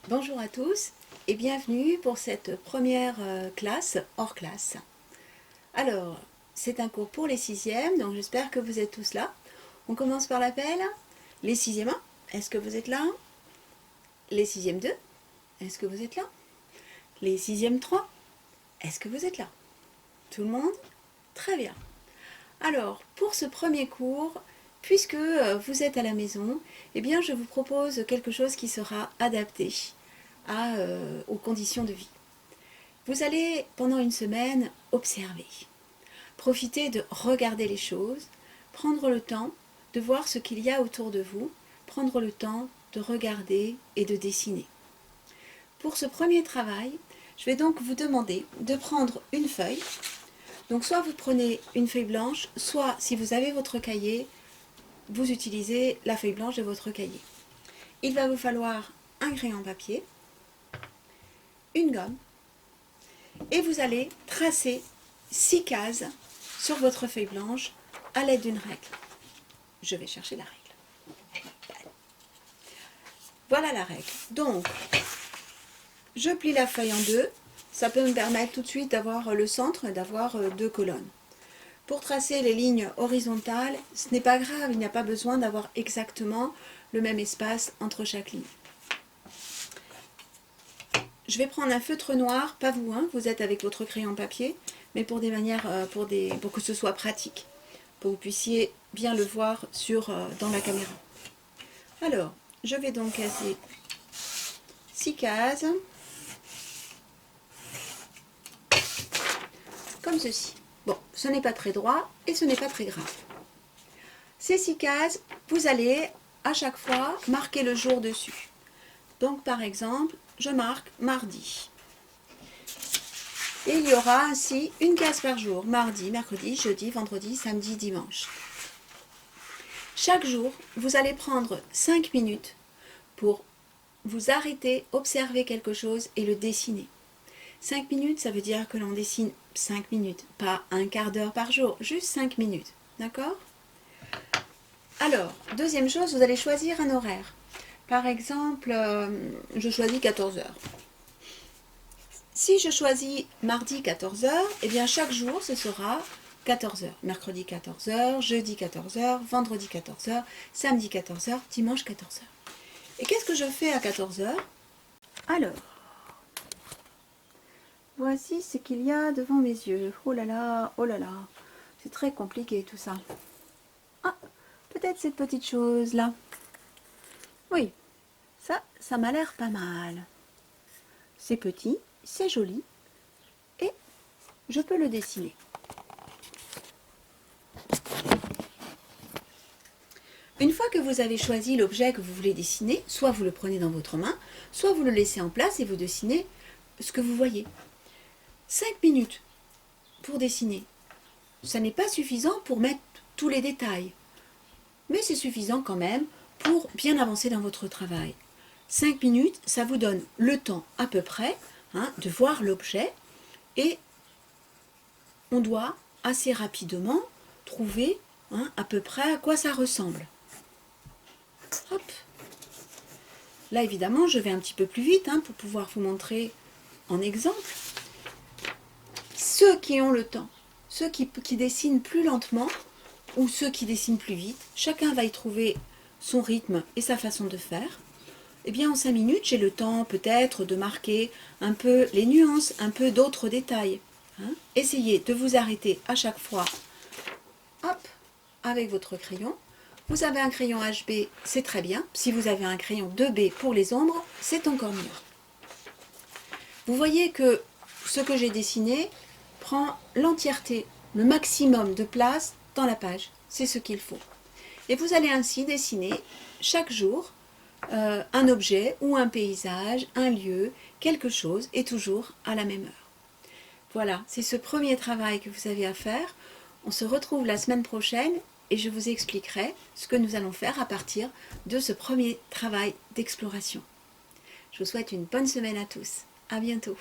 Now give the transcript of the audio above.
Bonjour à tous et bienvenue pour cette première classe hors classe. Alors, c'est un cours pour les sixièmes, donc j'espère que vous êtes tous là. On commence par l'appel. Les sixièmes 1, est-ce que vous êtes là? Les sixièmes 2, est-ce que vous êtes là? Les sixièmes 3, est-ce que vous êtes là? Tout le monde? Très bien. Alors, pour ce premier cours, puisque vous êtes à la maison, eh bien je vous propose quelque chose qui sera adapté aux conditions de vie. Vous allez, pendant une semaine, observer. Profiter de regarder les choses, prendre le temps de voir ce qu'il y a autour de vous, prendre le temps de regarder et de dessiner. Pour ce premier travail, je vais donc vous demander de prendre une feuille. Donc soit vous prenez une feuille blanche, soit si vous avez votre cahier, vous utilisez la feuille blanche de votre cahier. Il va vous falloir un crayon papier, une gomme, et vous allez tracer 6 cases sur votre feuille blanche à l'aide d'une règle. Je vais chercher la règle. Voilà la règle. Donc, je plie la feuille en deux. Ça peut me permettre tout de suite d'avoir le centre et d'avoir 2 colonnes. Pour tracer les lignes horizontales, ce n'est pas grave, il n'y a pas besoin d'avoir exactement le même espace entre chaque ligne. Je vais prendre un feutre noir, pas vous, hein, vous êtes avec votre crayon papier, mais pour des manières, pour que ce soit pratique, pour que vous puissiez bien le voir dans la caméra. Alors, je vais donc casser 6 cases, comme ceci. Bon, ce n'est pas très droit et ce n'est pas très grave. Ces 6 cases, vous allez à chaque fois marquer le jour dessus. Donc par exemple, je marque mardi. Et il y aura ainsi une case par jour, mardi, mercredi, jeudi, vendredi, samedi, dimanche. Chaque jour, vous allez prendre 5 minutes pour vous arrêter, observer quelque chose et le dessiner. 5 minutes, ça veut dire que l'on dessine 5 minutes, pas un quart d'heure par jour, juste 5 minutes, d'accord? Alors, deuxième chose, vous allez choisir un horaire. Par exemple, je choisis 14 heures. Si je choisis mardi 14 heures, eh bien chaque jour ce sera 14 heures. Mercredi 14 heures, jeudi 14 heures, vendredi 14 heures, samedi 14 heures, dimanche 14 heures. Et qu'est-ce que je fais à 14 heures? Alors, voici ce qu'il y a devant mes yeux. Oh là là, c'est très compliqué tout ça. Ah, peut-être cette petite chose là. Oui, ça m'a l'air pas mal. C'est petit, c'est joli et je peux le dessiner. Une fois que vous avez choisi l'objet que vous voulez dessiner, soit vous le prenez dans votre main, soit vous le laissez en place et vous dessinez ce que vous voyez. 5 minutes pour dessiner. Ça n'est pas suffisant pour mettre tous les détails, mais c'est suffisant quand même pour bien avancer dans votre travail. 5 minutes, ça vous donne le temps à peu près de voir l'objet et on doit assez rapidement trouver à peu près à quoi ça ressemble. Hop. Là évidemment je vais un petit peu plus vite pour pouvoir vous montrer en exemple. Ceux qui ont le temps, ceux qui dessinent plus lentement ou ceux qui dessinent plus vite, chacun va y trouver son rythme et sa façon de faire. Eh bien en 5 minutes j'ai le temps peut-être de marquer un peu les nuances, un peu d'autres détails. Essayez de vous arrêter à chaque fois, hop, avec votre crayon. Vous avez un crayon HB, c'est très bien. Si vous avez un crayon 2B pour les ombres, c'est encore mieux. Vous voyez que ce que j'ai dessiné prend l'entièreté, le maximum de place dans la page. C'est ce qu'il faut. Et vous allez ainsi dessiner chaque jour un objet ou un paysage, un lieu, quelque chose, et toujours à la même heure. Voilà, c'est ce premier travail que vous avez à faire. On se retrouve la semaine prochaine et je vous expliquerai ce que nous allons faire à partir de ce premier travail d'exploration. Je vous souhaite une bonne semaine à tous. À bientôt.